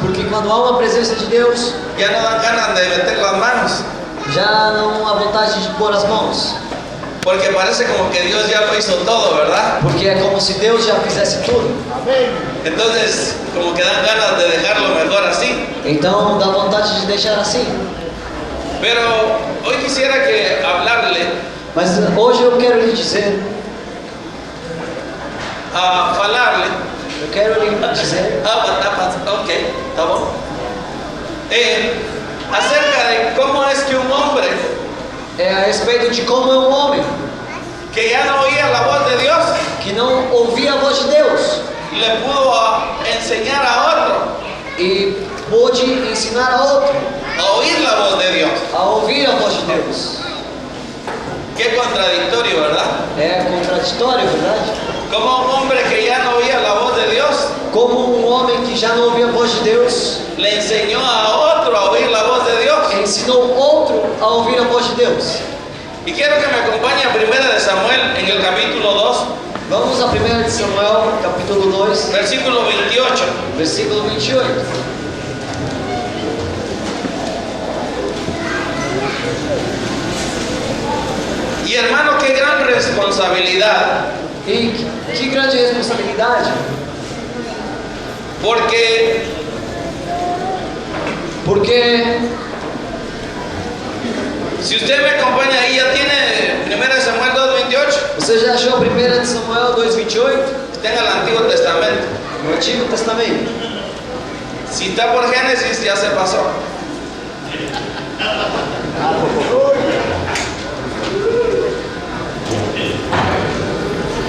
Porque quando há uma presença de Deus, ya no dan ganas de meter las manos, já não há vontade de pôr as mãos. porque parece como que Dios ya lo hizo todo, ¿verdad? Porque é como se Deus já fizesse tudo. Entonces, como que dan ganas de dejarlo mejor así. Então dá vontade de deixar assim. Pero hoy quisiera que hablarle, Mas hoje eu quero lhe dizer, falarle, eu quero lhe dizer ok, tá bom. Acerca de cómo es que un hombre a respeito de como é um homem que ya no oía la voz de Dios que não ouvia a voz de Deus le pudo enseñar a otro e pôde ensinar a outro a oír la voz de Dios. a ouvir a voz de Deus. Qué contradictorio, ¿verdad? É contraditório, verdade? Como un hombre que ya no oía la voz de Dios Como um homem que já não ouvia a voz de Deus le enseñó a otro a oír la voz de Dios. ensinou outro a ouvir a voz de Deus. Y quiero que me acompañe a 1 de Samuel en el capítulo 2, Vamos a 1 de Samuel, capítulo 2, versículo 28. versículo 28. Y hermano, qué gran responsabilidad, E que grande responsabilidade, porque si usted me acompaña ahí, ya tiene 1 de Samuel 2:28, você já achou 1 de Samuel 2:28 está en el Antiguo Testamento. no Antigo Testamento. Si está por Génesis, ya se pasó.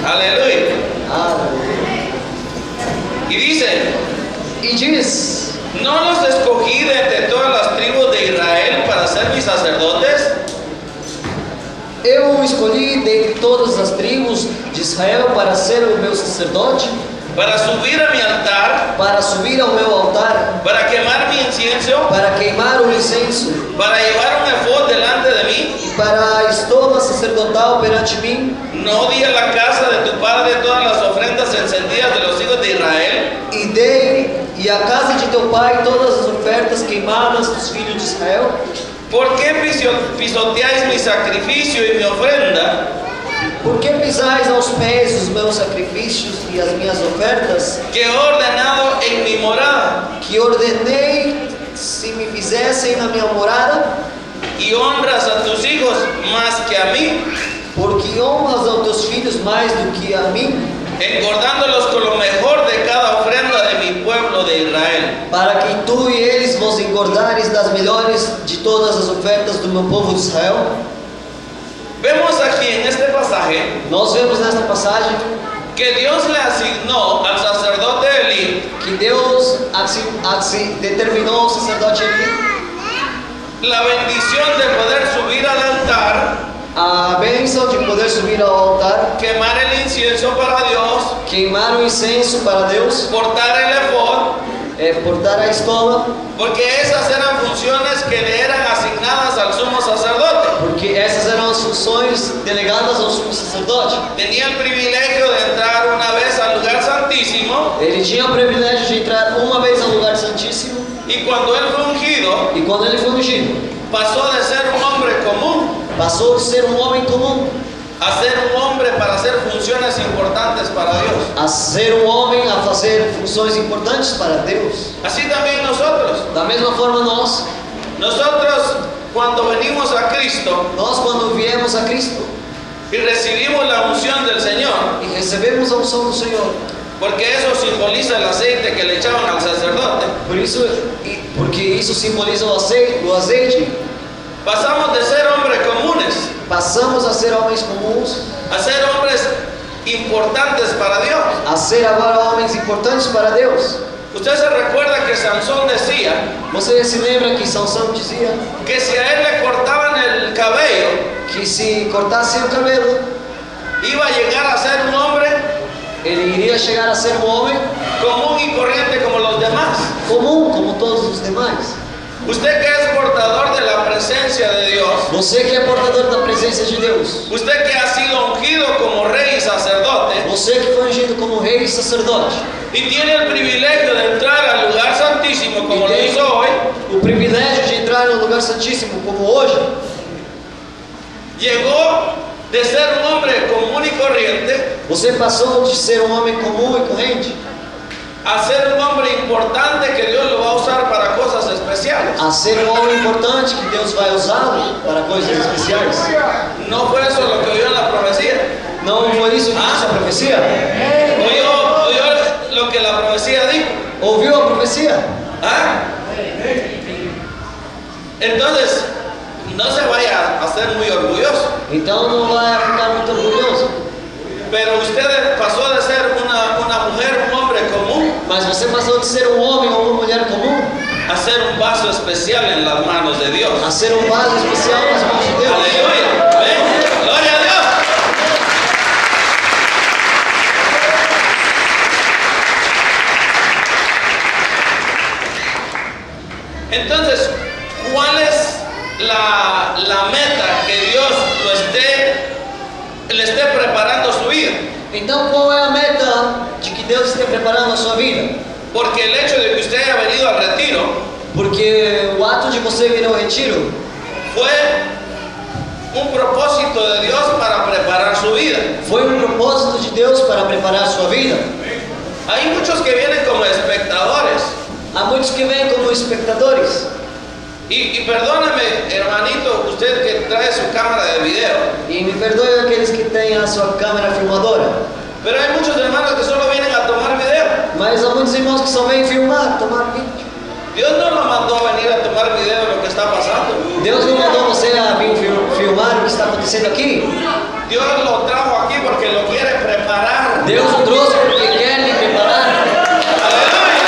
Aleluya. Y dice, E diz: ¿no los escogí de entre todas las tribus de Israel para ser mis sacerdotes? Eu o escolhi dentre todas as tribos de Israel para ser o meu sacerdote, Para subir a mi altar, para subir ao meu altar, para quemar mi incienso, para queimar o incenso para llevar un efod delante de mí. e para a estola sacerdotal perante mim. ¿No di a la casa de tu padre todas las ofrendas encendidas de los hijos de Israel? E dei e a casa de teu pai todas as ofertas queimadas dos filhos de Israel. ¿Por qué pisoteáis mi sacrificio y mi ofrenda, Por que pisais aos pés os meus sacrifícios e as minhas ofertas, que he ordenado en mi morada? que ordenei se me fizessem na minha morada? Y honras a tus hijos más que a mí, Porque honras aos teus filhos mais do que a mim, engordándolos con lo mejor de cada ofrenda de mi pueblo de Israel. para que tu e eles vos engordares das melhores de todas as ofertas do meu povo de Israel. Vemos aquí en este pasaje Nós vemos nesta passagem que Dios le asignó al sacerdote Elí que Deus determinou ao sacerdote Eli la bendición de poder subir al altar, a bênção de poder subir ao altar, quemar el incienso para Dios, queimar o incenso para Deus, portar el efod, portar a estola, porque esas eran funciones que le eran asignadas al sumo sacerdote. porque essas eram as funções delegadas ao sumo sacerdote. Tenía el privilegio de entrar una vez al lugar santísimo, Ele tinha o privilégio de entrar uma vez ao lugar santíssimo, y cuando él fue ungido, e quando ele foi ungido, pasó de ser un hombre común passou de ser um homem comum a ser un hombre para hacer funciones importantes para Dios. a ser um homem a fazer funções importantes para Deus. Así también nosotros. Da mesma forma Nosotros cuando venimos a Cristo nós quando viemos a Cristo y recibimos la unción del Señor, e recebemos a unção do Senhor, porque eso simboliza el aceite que le echaban al sacerdote, porque isso simboliza o azeite, pasamos de ser hombres comunes passamos a ser homens comuns, a ser hombres importantes para Dios. a ser agora homens importantes para Deus. Usted se recuerda que Sansón decía Você se lembra que Sansão dizia que si a él le cortaban el cabello, que se cortasse o cabelo, iba a llegar a ser un hombre ele iria chegar a ser um homem común y corriente como los demás. comum como todos os demais. Usted que es portador de la presencia de Dios, Você que é portador da presença de Deus, usted que ha sido ungido como rey y sacerdote, você que foi ungido como rei e sacerdote, y tiene el privilegio de entrar al lugar santísimo o privilégio de entrar no lugar santíssimo como hoje, llegó de ser un hombre común y corriente você passou de ser um homem comum e corrente a ser un hombre importante que Dios lo va a usar para cosas especiales. a ser um homem importante que Deus vai usá-lo para coisas especiais. ¿No fue eso lo que oyó en la profecía? Não foi isso que disse a profecia? ¿Oyó lo que la profecía dijo? Ouviu a profecia? ¿Ah? Entonces, no se vaya a ser muy orgulloso. Então não vai ficar muito orgulhoso. Pero usted pasó de ser una mujer, un hombre común, Mas você passou de ser um homem ou uma mulher comum a ser un vaso especial en las manos de Dios. a ser um vaso especial nas mãos de Deus. Aleluya. ¿Ven? Gloria a Dios. Entonces, ¿cuál es la meta que Dios le esté preparando su vida? Então qual é a meta de que Deus esteja preparando a sua vida? Porque el hecho de que usted haya venido al retiro Porque o ato de você vir ao retiro fue un propósito de Dios para preparar su vida. foi um propósito de Deus para preparar a sua vida. Hay muchos que vienen como espectadores. Há muitos que vêm como espectadores. Y perdóname, hermanito, usted que trae su cámara de video, E me perdoe aqueles que têm a sua câmera filmadora. pero hay muchos hermanos que solo vienen a tomar video. Mas há muitos irmãos que só vêm filmar, tomar vídeo. Dios no lo mandó a venir a tomar video de lo que está pasando. Deus não mandou você a vir filmar o que está acontecendo aqui. Dios lo trajo aquí porque lo quiere preparar. Deus o trouxe porque quer lhe preparar. Aleluya.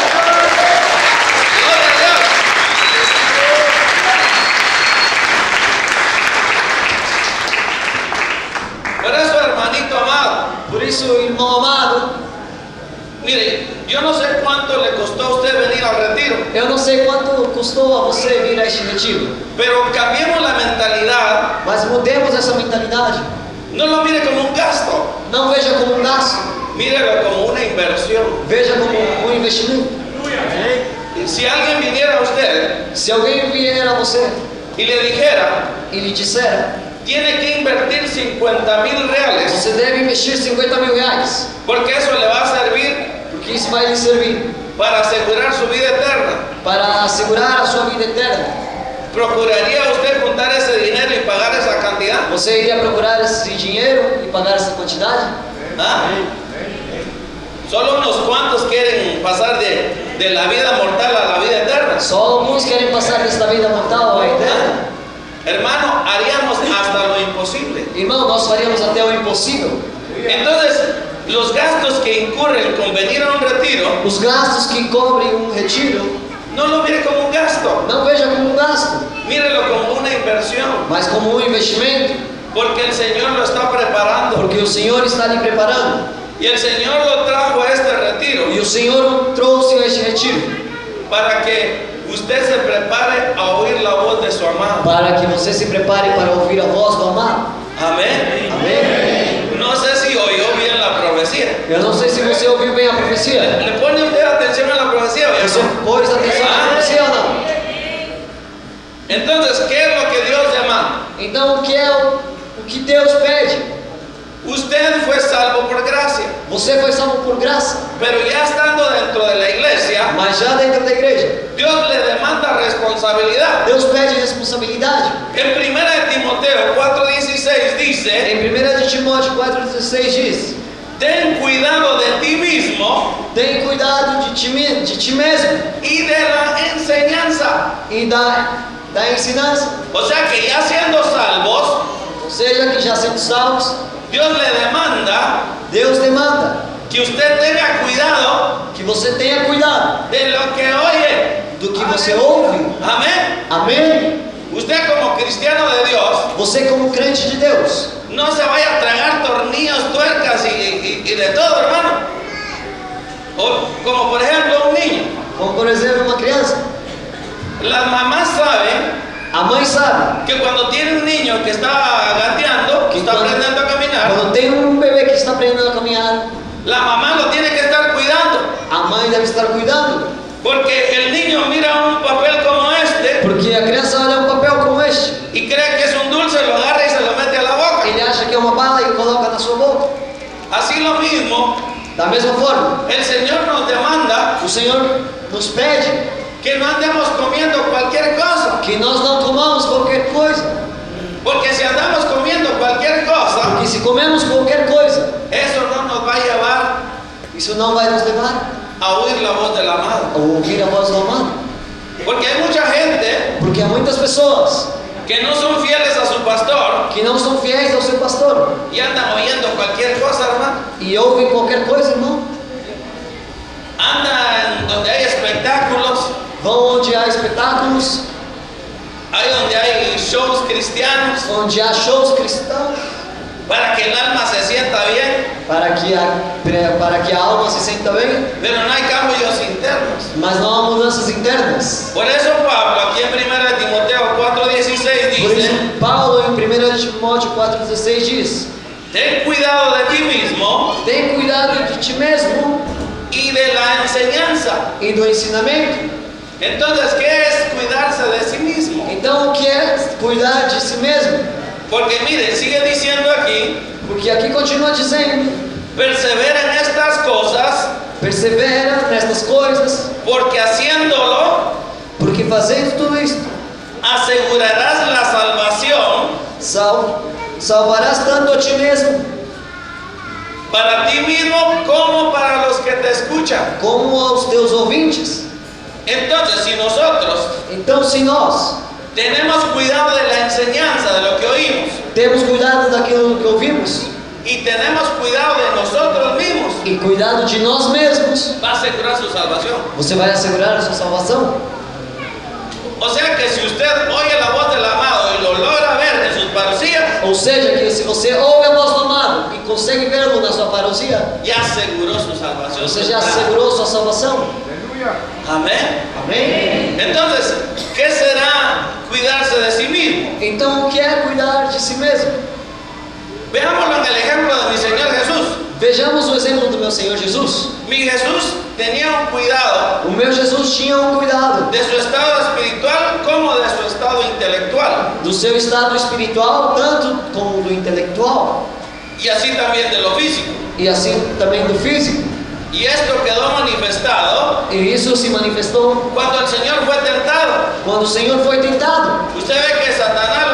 Gloria a Dios. Por eso, hermanito amado, Por isso, irmão amado, mire, yo no sé cuánto le costó a usted venir al retiro, eu não sei quanto custou a você vir a este retiro, pero cambiemos la mentalidad. mas mudemos essa mentalidade. No lo mire como un gasto, Não veja como um gasto, mírelo como una inversión. veja como um investimento. Si alguien viniera a usted Se alguém vier a você y le dijera, e lhe disser, tiene que invertir 50,000 reales, você deve investir 50 mil reais, porque eso le va a servir porque isso vai lhe servir para asegurar su vida eterna. para assegurar a sua vida eterna. ¿Procuraría usted juntar ese dinero y pagar esa cantidad? Você iria procurar esse dinheiro e pagar essa quantidade? ¿Ah? Solo unos cuantos quieren pasar de la vida mortal a la vida eterna. Só alguns querem passar desta vida mortal à eterna. Hermano, haríamos hasta lo imposible. Irmão, nós faríamos até o impossível. Entonces, los gastos que incurren con venir a un retiro, Os gastos que cobrem um retiro, no lo mire como un gasto, não veja como um gasto, mírelo como una inversión, mas como um investimento, porque el Señor lo está preparando. porque o Senhor está lhe preparando. Y el Señor lo trajo a este retiro E o Senhor o trouxe a este retiro para que usted se prepare a oír la voz de su amado. para que você se prepare para ouvir a voz do amado. Amén. Amém? No sé si oyó bien la profecía. Eu não sei se você ouviu bem a profecia. ¿Le pone usted atención a la profecía? Você pôs atenção na profecia ou não? Entonces, ¿qué es lo que Dios demanda? Então, o que é o que Deus pede? Usted fue salvo por gracia, Você foi salvo por graça, pero ya estando dentro de la iglesia, mas já dentro da igreja, Dios le demanda responsabilidad. Deus pede responsabilidade. En 1 de Timoteo 4:16 dice, Em 1 de Timóteo 4,16 diz: ten cuidado de ti mismo tem cuidado de ti mesmo y de la enseñanza. e da ensinança. O sea que ya siendo salvos, Ou seja, que já sendo salvos, Dios le demanda Deus demanda que usted tenga cuidado que você tenha cuidado de lo que oye. do que você ouve. Amén. Amém? Usted como cristiano de Dios, Você como crente de Deus, no se vaya a tragar tornillos, tuercas y de todo, hermano. O, como por ejemplo un niño. como por exemplo uma criança. Las mamás saben A mãe sabe que cuando tiene un niño que está gateando, que está aprendiendo a caminar, quando tem um bebê que está aprendendo a caminhar, la mamá lo tiene que estar cuidando. a mãe deve estar cuidando, Porque el niño mira un papel como este nos pede que no andemos comiendo cualquier cosa. que nós não comamos qualquer coisa. Porque si andamos comiendo cualquier cosa, Porque se comemos qualquer coisa, eso no nos va a llevar isso não vai nos levar a oír la voz del amado. a ouvir a voz do amado. Porque hay mucha gente Porque há muitas pessoas que no son fieles a su pastor que não são fiéis ao seu pastor y andan oyendo cualquier cosa, hermano. e ouvem qualquer coisa, irmão. Andan donde hay espectáculos, Vão onde há espetáculos, hay donde hay shows cristianos, onde há shows cristãos, para que el alma se sienta bien, para que a alma se sinta bem, pero no hay cambios internos. mas não há mudanças internas. Por eso Pablo aquí en 1 Timoteo 4:16 Por dice: isso, Paulo em 1 Timóteo 4,16 diz: ten cuidado de ti mismo tem cuidado de ti mesmo y de la enseñanza. e do ensinamento. Entonces, ¿qué es cuidarse de sí mismo? Então, o que é cuidar de si mesmo? Porque miren, sigue diciendo aquí: Porque aqui continua dizendo: persevera en estas cosas, persevera nestas coisas, porque haciéndolo porque fazendo tudo isto, asegurarás la salvación salvarás tanto a ti mesmo, para ti mismo como para los que te escuchan. como aos teus ouvintes. Entonces, si nosotros Então, se nós tenemos cuidado de la enseñanza, de lo que oímos, temos cuidado daquilo que ouvimos y tenemos cuidado de nosotros mismos, e cuidado de nós mesmos, va a asegurar su salvación. você vai assegurar a sua salvação. O sea que si usted oye la voz del amado y lo logra ver en sus parucías, Ou seja, que se você ouve a voz do amado e consegue vê-lo na sua parousia, ya aseguró su salvación. você já assegurou sua salvação. Amén. Amém? Entonces, ¿qué será cuidarse de sí mismo? Então, o que é cuidar de si mesmo? Veámoslo en el ejemplo de mi Señor Jesús. Vejamos o exemplo do meu Senhor Jesus. Mi Jesús tenía un cuidado O meu Jesus tinha um cuidado de su estado espiritual como de su estado intelectual, do seu estado espiritual, tanto como do intelectual, y así también de lo físico. e assim também do físico. Y esto quedó manifestado E isso se manifestou cuando el Señor fue tentado. quando o Senhor foi tentado. Usted ve que Satanás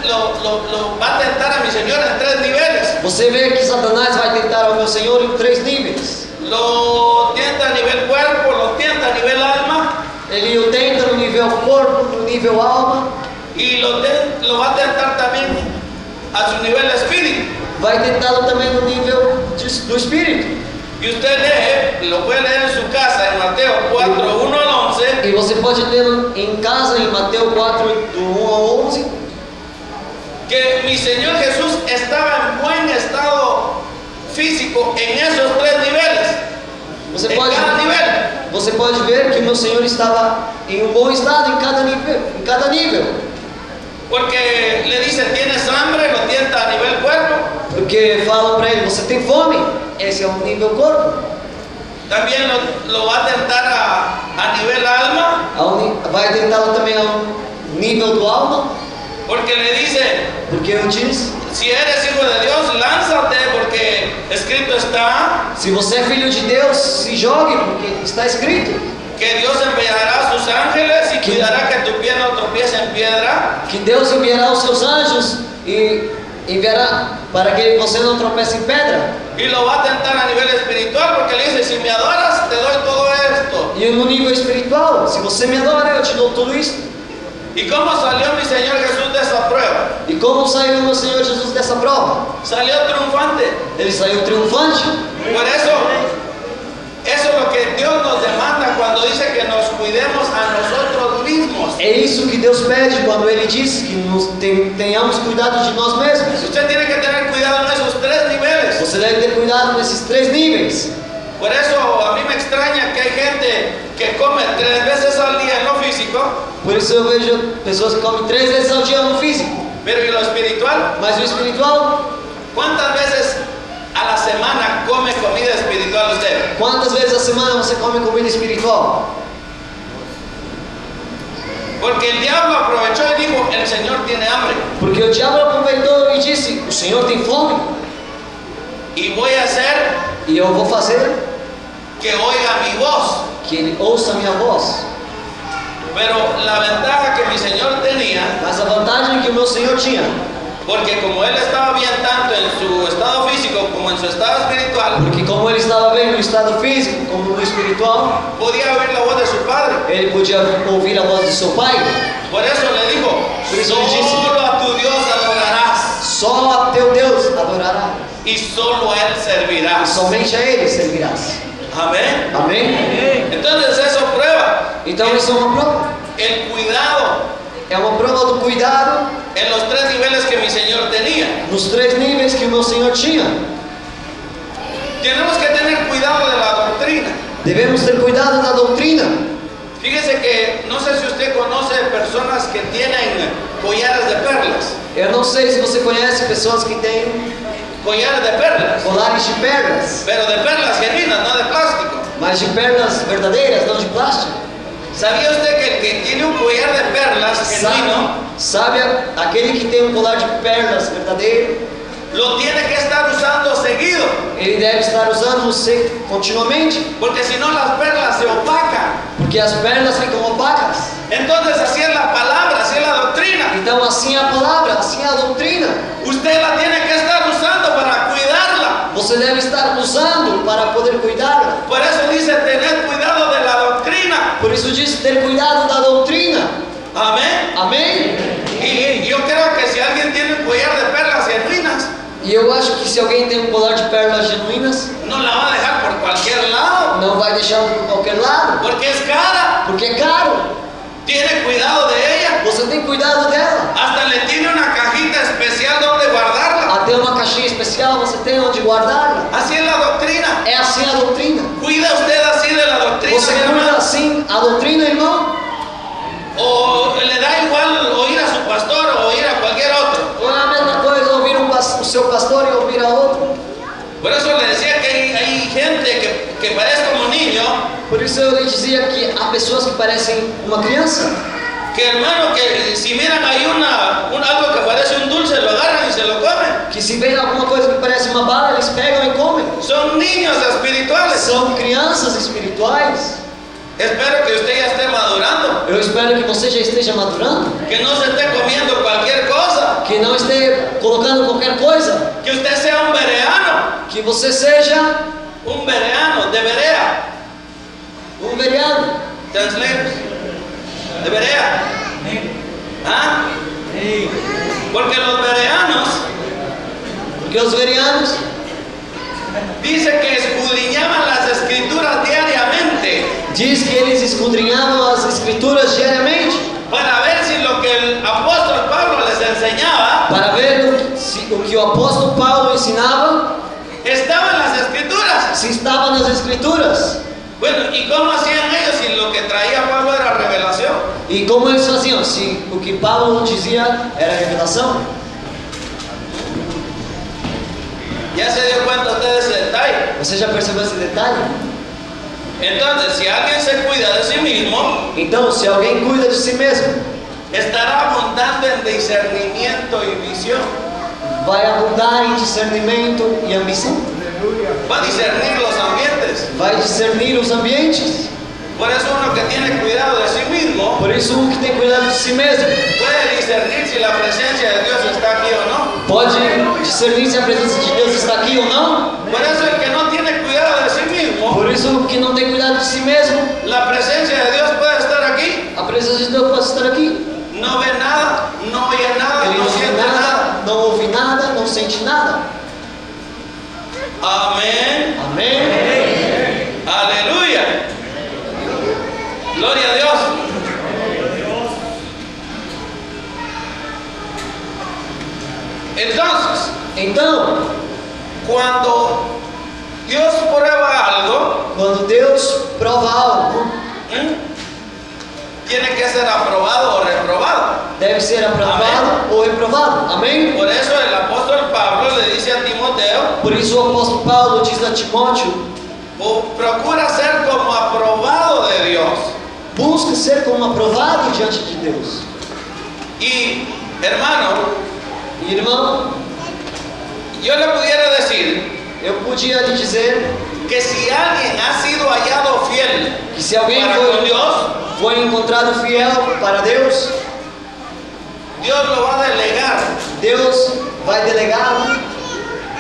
lo va a tentar a mi Señor en 3 niveles. Você vê que Satanás vai tentar ao meu Senhor em 3 níveis. Lo tienta a nivel cuerpo, lo tienta a nivel alma Ele o tenta no nível corpo, no nível alma, y lo va a tentar también a su nivel espíritu. vai tentá-lo também no nível do espírito. Y usted lee, lo puede leer en su casa en Mateo 4, 1 al 11, E você pode ler em casa, em Mateus 4, do 1 ao 11, que mi Señor Jesús estaba en buen estado físico en esos 3 niveles. Você En pode, cada nivel. você pode ver que o meu Senhor estava em um bom estado em cada nível. Porque le dice, ¿tienes hambre? Lo tienta a nivel cuerpo. Porque falam para ele: você tem fome? Esse é o nível corpo. También lo va a tentar a nivel alma. Vai tentá-lo também ao nível do alma. Porque le dice, Porque ele diz: si eres hijo de Dios, lánzate, porque escrito está se você é filho de Deus, se jogue, porque está escrito que Dios enviará a sus ángeles y cuidará que tu pie no tropiece en piedra. que Deus enviará os seus anjos e enviará para que você não tropece em pedra. Y lo va a tentar a nivel espiritual, porque le dice, si me adoras, te doy todo esto. E no nível espiritual: se você me adora, eu te dou tudo isso. ¿Y cómo salió mi Señor Jesús de esa prueba? E como saiu o meu Senhor Jesus dessa prova? Salió triunfante. Ele saiu triunfante. Por eso es lo que Dios nos demanda cuando dice que nos cuidemos a nosotros mismos. É isso que Deus pede quando Ele diz que tenhamos cuidado de nós mesmos. Usted tiene que tener cuidado en esos 3 niveles. Você deve ter cuidado nesses 3 níveis. Por eso a mí me extraña que hay gente que come 3 veces al día en lo físico, Por isso eu vejo pessoas que comem 3 vezes ao dia no físico, pero en lo espiritual, mas no espiritual, ¿cuántas veces a la semana come comida espiritual usted? quantas vezes a semana você come comida espiritual? Porque el diablo aprovechó y dijo, el Señor tiene hambre Porque o diabo aproveitou e disse: o Senhor tem fome y voy a hacer e eu vou fazer que oiga mi voz. que ele ouça a minha voz. Pero la ventaja que mi Señor tenía, Mas a vantagem que o meu Senhor tinha, porque como Él estaba bien tanto en su estado físico como en su estado espiritual, porque como ele estava bem no estado físico como no espiritual, podía oír la voz de su Padre. ele podia ouvir a voz de seu pai. Por eso le dijo, Por eso le dice, solo a tu Dios adorarás Só a teu Deus adorará, y solo a Él e servirás. somente a ele servirás. Amén. Amém? Entonces eso prueba Então isso é uma prova. el cuidado É uma prova do cuidado en los tres niveles que mi Señor tenía. nos 3 níveis que o meu Senhor tinha. Tenemos que tener cuidado de la doctrina. Devemos ter cuidado da doutrina. Fíjese que no sé si usted conoce personas que tienen collares de perlas. Eu não sei se você conhece pessoas que têm Collares de perlas. colares de perlas, Pero de perlas genuinas, no de plástico. mas de perlas verdadeiras, não de plástico. ¿Sabía usted que el que tiene un collar de perlas genuino Sabe aquele que tem um colar de perlas verdadeiro, lo tiene que estar usando seguido? ele deve estar usando continuamente, Porque si no las perlas se opacan. porque as perlas ficam opacas. Entonces así es la palabra, así es la doctrina. Então assim é a palavra, assim é a doutrina. Usted la tiene que estar usando para cuidarla. Você deve estar usando para poder cuidá-la. Por eso dice tener cuidado de la doctrina. Por isso diz ter cuidado da doutrina. Amén. Amém? Y yo creo que si alguien tiene un collar de perlas genuinas, E eu acho que se alguém tem um colar de perlas genuínas, no la va a dejar por cualquier lado, não vai deixar por qualquer lado, porque es cara. porque é caro. Tiene cuidado de ella. Você tem cuidado dela. Hasta le tiene una cajita especial donde guardarla. Até uma caixinha especial você tem onde guardá-la. Así es la doctrina. É assim a doutrina. ¿Cuida usted así de la doctrina, Você mi cuida hermano? assim a doutrina, irmão? ¿O le da igual oír a su pastor o oír a cualquier otro? Ou é a mesma coisa ouvir o seu pastor e ouvir a outro? Por eso le decía que hay gente que parece como niño, Por isso eu lhe dizia que há pessoas que parecem uma criança. que hermano, que si miran ahí algo que parece un dulce, lo agarran y se lo comen. Que se vê alguma coisa que parece uma bala, eles pegam e comem. Son niños espirituales. São crianças espirituais. Espero que usted ya esté madurando, Eu espero que você já esteja madurando. que no se esté comiendo cualquier cosa, Que não esteja colocando qualquer coisa. que usted sea un bereano, Que você seja de Berea, um veriano. translators, de Berea. ¿Ah? Porque los bereanos Porque os verianos dice que escudriñaban las escrituras diariamente diz que eles escudrinhavam as escrituras diariamente para ver si lo que el apóstol Pablo les enseñaba para ver o que o apóstolo Paulo ensinava, estaba en las escrituras. se estava nas escrituras. Bueno, ¿y cómo hacían ellos si lo que traía Pablo era revelación? E como eles faziam? Se o que Paulo dizia era revelação. ¿Ya se dio cuenta usted de ese detalle? Você já percebeu esse detalhe? Entonces, si alguien se cuida de sí mismo, Então, se alguém cuida de si mesmo, estará abundando en discernimiento y visión. vai abundar em discernimento e ambição. Va a discernir los ambientes. Vai discernir os ambientes. Por eso uno que tiene cuidado de sí mismo Por isso, um que tem cuidado de si mesmo puede discernir si la presencia de Dios está aquí o no. pode discernir se a presença de Deus está aqui ou não. Por eso el que no tiene cuidado de sí mismo, Por isso, o que não tem cuidado de si mesmo, la presencia de Dios puede estar aquí. a presença de Deus pode estar aqui. No ve nada, no oye nada, Ele no não vê siente nada. nada, não ouve nada, não sente nada. Amén. Amém? Aleluya. Gloria a Dios. Entonces, Então, cuando Dios prueba algo, quando Deus prova algo, tiene que ser aprobado o reprobado. deve ser aprovado ou reprovado. Amém? Por eso el apóstol Pablo le dice a Timoteo, Por isso o apóstolo Paulo diz a Timóteo: procura ser como aprobado de Dios. busque ser como aprovado diante de Deus. Y hermano, Irmão, yo le pudiera decir eu podia lhe dizer que si alguien ha sido hallado fiel que se alguém para con Dios, foi encontrado fiel para Deus, Dios lo va a delegar Deus vai delegá-lo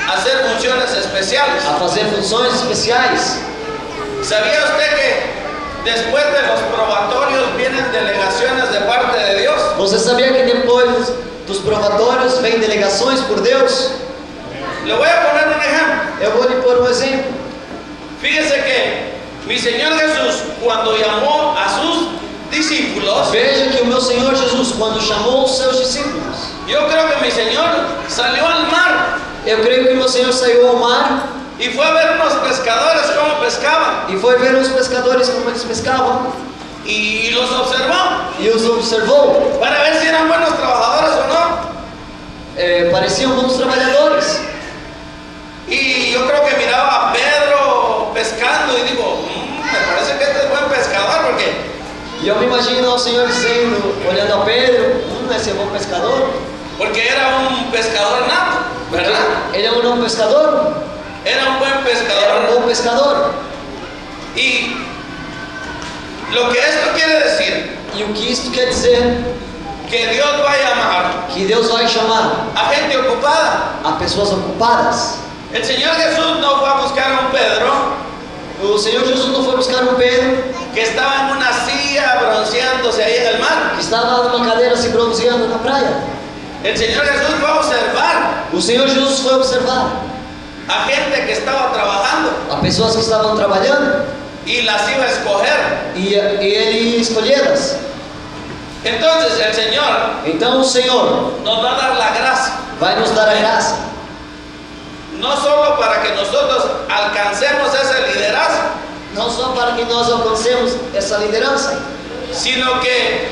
a hacer funciones especiales. a fazer funções especiais. ¿Sabía usted que después de los probatorios vienen delegaciones de parte de Dios? Você sabia que depois dos provatórios vem delegações por Deus? Le voy a poner un ejemplo. Eu vou lhe pôr um exemplo. Fíjese que mi Señor Jesús, cuando llamó a sus discípulos, Veja que o meu Senhor Jesus, quando chamou os seus discípulos, yo creo que mi Señor salió al mar eu creio que o meu Senhor saiu ao mar y fue a ver unos pescadores cómo pescaban e foi ver os pescadores como eles pescavam y los observó e os observou. para ver si eran buenos trabajadores o no. Pareciam bons trabalhadores. Y yo creo que miraba a Pedro pescando y digo, me parece que este es buen pescador porque E eu me imagino ao Senhor dizendo, olhando a Pedro, esse é bom pescador. era un pescador nato, ¿verdad? Ele é um não pescador, Era un buen era um pescador. bom pescador. Y lo que esto quiere decir, E o que isto quer dizer? que Dios va a llamar Que Deus vai chamar a gente ocupada. a pessoas ocupadas. El Señor Jesús no fue a buscar a un Pedro O Senhor Jesus não foi buscar um Pedro que estaba en una silla bronceándose ahí en el mar. que estava numa cadeira se bronzeando na praia. El Señor Jesús fue a observar O Senhor Jesus foi observar a gente que estaba trabajando a pessoas que estavam trabalhando y las iba a escoger. e Ele ia escolhê-las. Entonces el Señor Então o Senhor nos va a dar la gracia, vai nos dar a graça, no solo para que nosotros alcancemos ese liderazgo, não só para que nós alcancemos essa liderança, sino que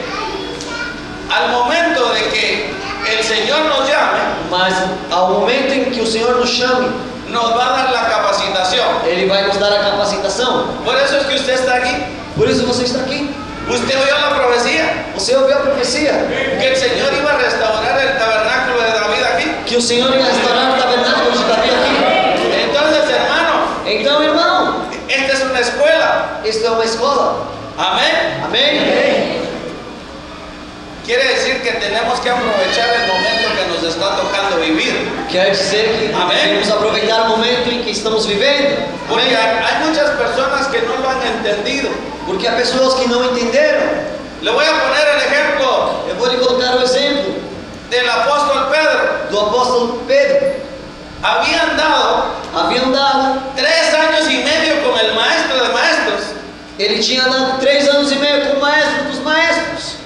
al momento de que el Señor nos llame, mas ao momento em que o Senhor nos chame, nos va a dar la capacitación. Ele vai nos dar a capacitação. Por eso es que usted está aquí. Por isso você está aqui. Usted oyó la profecía Você ouviu a profecia que el Señor iba a restaurar el tabernáculo de David aquí. que o Senhor ia restaurar o tabernáculo de Davi aqui. Entonces, hermano, Então, irmão, esta es una escuela. isto é uma escola. Amén. Amém? Quiere decir que tenemos que aprovechar el momento que nos está tocando vivir. Quer dizer que Amém. devemos aproveitar o momento em que estamos vivendo. Porque hay muchas personas que no lo han entendido. Porque há pessoas que não entenderam. Le voy a poner el ejemplo Eu vou lhe colocar o exemplo del apóstol Pedro. do apóstolo Pedro. Habían dado Haviam dado, 3 años y medio con el maestro de maestros. ele tinha dado 3 anos e meio com o maestro dos maestros.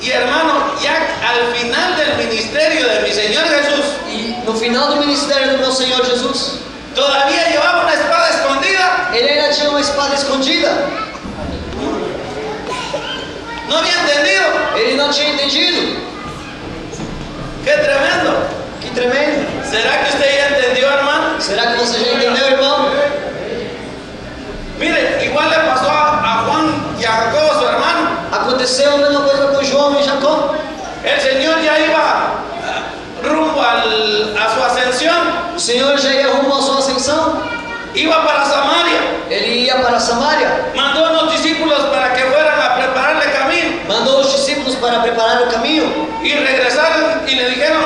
Y hermano, ya al final del ministerio de mi Señor Jesús, E no final do ministério do meu Senhor Jesus, todavía llevaba una espada escondida. ele ainda tinha uma espada escondida. No había entendido. Ele não tinha entendido. ¡Qué tremendo! Que tremendo. ¿Será que usted ya entendió, hermano? Será que você já entendeu, irmão? Mire, igual le pasó a Juan y a Jacobo, su hermano. Aconteceu a mesma coisa com João e Jacó. El Señor ya iba rumbo a su ascensión. O Senhor já ia rumo à sua ascensão. Iba para Samaria. Ele ia para Samaria. Mandó a unos discípulos para que fueran a prepararle camino. Mandou os discípulos para preparar o caminho. Y regresaron y le dijeron,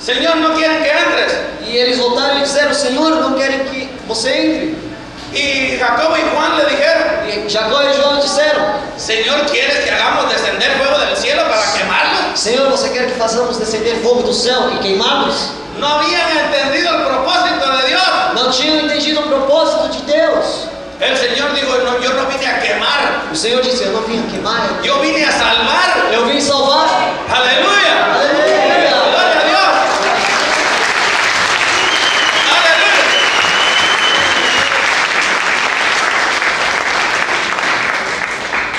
Señor, no quieren que entres. E eles voltaram e disseram: Senhor, não querem que você entre. Y Jacobo y Juan le dijeron, E Jacó e João disseram: Señor, ¿quieres que hagamos descender fuego del cielo para quemarlos? Senhor, você quer que façamos descender fogo do céu e queimá-los? No habían entendido el propósito de Dios. Não tinham entendido o propósito de Deus. El Señor dijo, no, yo no vine a quemar, O Senhor disse: Eu não vim queimar, yo vine a salvar. eu vim salvar. Aleluya. Aleluia! Gloria a Dios. Aleluya.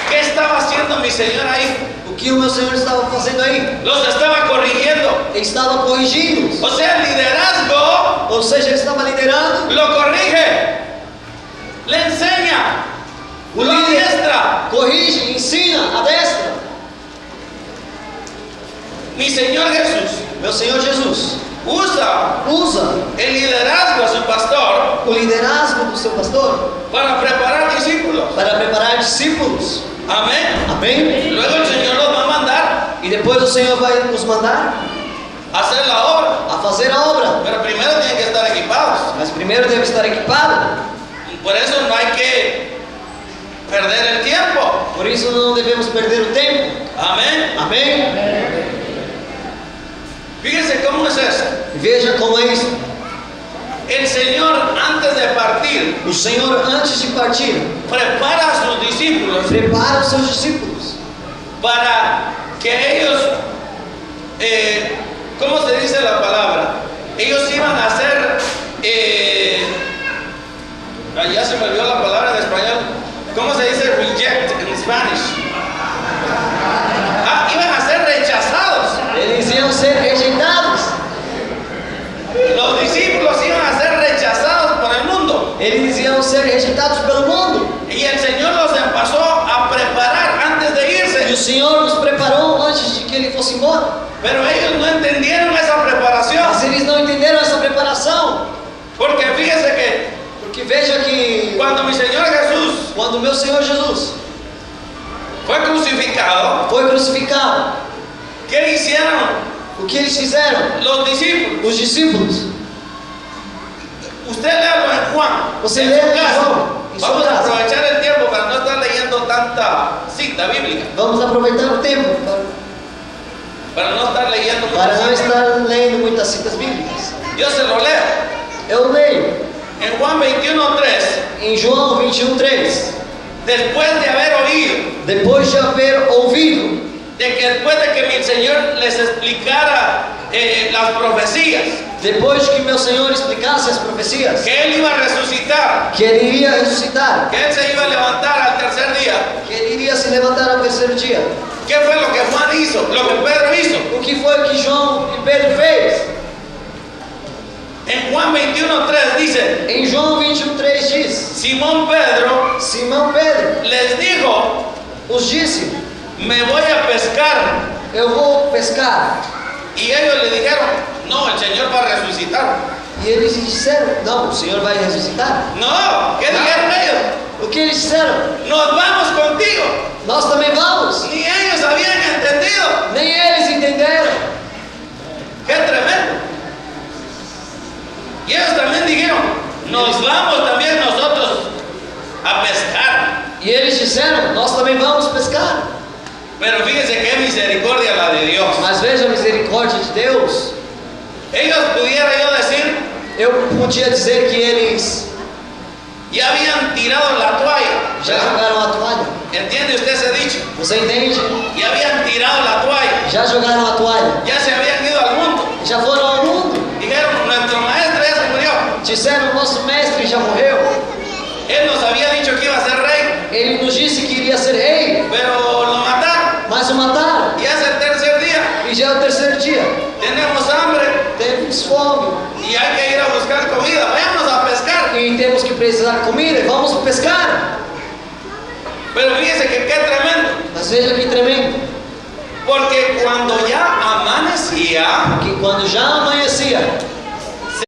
¿Qué estaba haciendo mi Señor ahí? O que o meu Senhor estava fazendo aí? Los estaba corrigiendo. Ele estava corrigindo. O sea, el liderazgo Ou seja, ele estava liderando. lo corrige, le enseña, O lo líder adiestra. corrige, ensina, adestra. Mi Señor Jesús Meu Senhor Jesus usa el liderazgo de su pastor o liderazgo do seu pastor para preparar discípulos. para preparar discípulos. Amén. Amém? Luego el Señor los va a mandar E depois o Senhor vai nos mandar a hacer la obra. a fazer a obra. Pero primero tienen que estar equipados. Mas primeiro deve estar equipado. Por eso no hay que perder el tiempo. Por isso não devemos perder o tempo. Amén. Amém? Fíjense cómo es eso. Veja como é isso. El Señor antes de partir O Senhor, antes de partir, prepara a sus discípulos prepara os seus discípulos para que ellos, ¿cómo se dice la palabra? Ellos iban a hacer, ya se me olvidó la palabra en español. ¿Cómo se dice reject en Spanish? Iban a ser rechazados. eles iam ser rejeitados. Los discípulos iban a ser rechazados por el mundo. Eles iam ser rejeitados pelo mundo. Y el Señor los empezó a preparar antes de E o irse. Senhor nos preparou antes de que Ele fosse embora. Pero ellos no entendieron esa preparación. Mas eles não entenderam essa preparação. Porque fíjense que Porque veja que cuando mi Señor Jesús quando o meu Senhor Jesus fue crucificado, foi crucificado, ¿qué hicieron o que eles fizeram? los discípulos? Os discípulos. Usted léalo en Juan. Você en lê su em casa. João, em sua Vamos a casa. aprovechar el tiempo para no estar leyendo tanta cita bíblica. Vamos aproveitar o tempo Para no estar leyendo para não muchas citas. estar lendo muitas citas bíblicas. Yo se lo leo. Eu leio En Juan 21:3. em João 21:3. Después de haber oído Depois de haver ouvido de que después de que mi Señor les explicara las profecías, depois que meu Senhor explicasse as profecias, que Él iba a resucitar, que Ele iria ressuscitar, que Él se iba a levantar al tercer día, que Ele iria se levantar ao terceiro dia. ¿qué fue lo que Juan hizo? Lo que Pedro hizo. O que foi que João e Pedro fez? En Juan 21:3 dice, Em João 21:3 diz: Simón Pedro Simão Pedro les dijo, os disse: me voy a pescar. Eu vou pescar. Y ellos le dijeron, no, el Señor va a resucitar. E eles disseram: Não, o Senhor vai ressuscitar. No, ¿qué dijeron ellos? O que eles disseram? Nos vamos contigo. Nós também vamos. Ni ellos habían entendido. Nem eles entenderam. ¡Qué tremendo! Y ellos también dijeron, nos vamos también nosotros a pescar. E eles disseram: Nós também vamos pescar. Pero fíjense qué misericordia la de Dios. Mas veja a misericórdia de Deus. Ellos pudiera yo decir, Eu podia dizer que eles ya habían tirado la toalla. já jogaram a toalha. ¿Entiende usted ese dicho? Você entende? Ya habían tirado la toalla. Já jogaram a toalha. Ya se habían ido al mundo. Já foram ao mundo. Dijeron, nuestro maestro ya se murió. Disseram: Nosso mestre já morreu. Él nos había dicho que iba a ser rey, Ele nos disse que iria ser rei, pero lo mataron. mas o mataram. Y es el tercer día. E já é o terceiro dia. Tenemos hambre Temos fome. y hay que ir a buscar comida. Vámonos a pescar. E temos que precisar de comida. E vamos pescar. Pero fíjense que qué tremendo. Mas veja que tremendo. Porque cuando ya amanecía, Que quando já amanhecia,